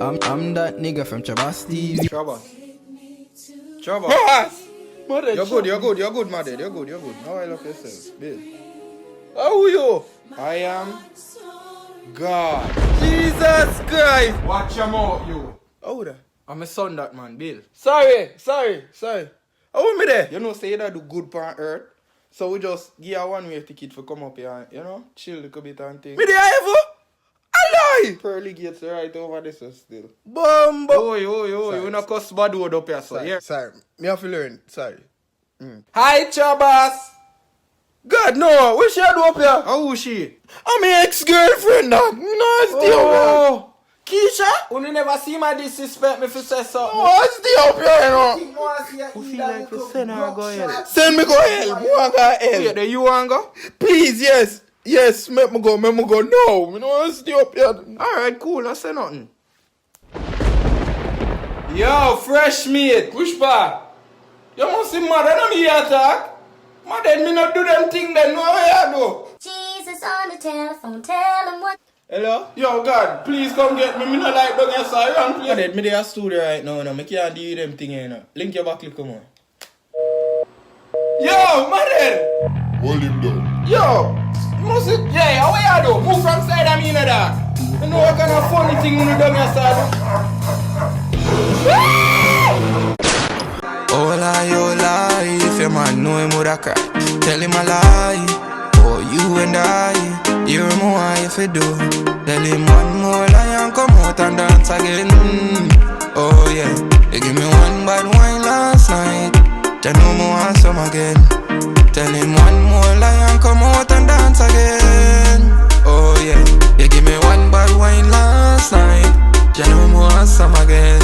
I'm that nigga from Chabas TV. Chabas. Chabas. Yes! Mother, You're good, my dad. You're good. How I love yourself, Bill. How are you? I am God. Jesus Christ! Watch your mouth, you. How that? I'm a son that man, Bill. Sorry. How me there? You know, say that do good on earth. So we just give her one way ticket for come up here and, you know, chill a little bit and things. Me there ever? Alive! Pearly gates right over this still. Bumbo! Oh, you not cuss bad word up here, so yeah. Sorry. Me have to learn. Sorry. Hi, Chabas! God, no. What she do up here? How is she? I'm my ex-girlfriend, dog. No, stay up here. Keisha? You never see my disrespect me for say something. No, stay up here, you know. Who feel like we send her go hell? Send me go hell. Me want go hell. Yeah, you want go? Please, yes. Yes, make me go. No, me no want to stay up here. Alright, cool. I say nothing. Yo, fresh meat. Pushpa. You must see mother than me attack. Mother, me not do them thing then. No way I do. Jesus on the telephone, tell him what. Hello? Yo, God, please come get me. Me not like down here, sorry. I'm dead. Me there studio right now. No, me can't do them thing here. No. Link your back, come on. Yo, mother. Hold him down. Yo. Must it? Yeah, how you do? Move from side of me, you know that. You know what kind of funny thing when you down your side? Oh lie, if your man know him woulda cry. Tell him a lie, oh you and I. Hear him why if you do. Tell him one more lie and come out and dance again. Oh yeah, you give me one bad wine last night. Just know me want some again. Tell him one more lie and come out and dance again. Oh yeah, you give me one bad wine last night. Just know me want some again.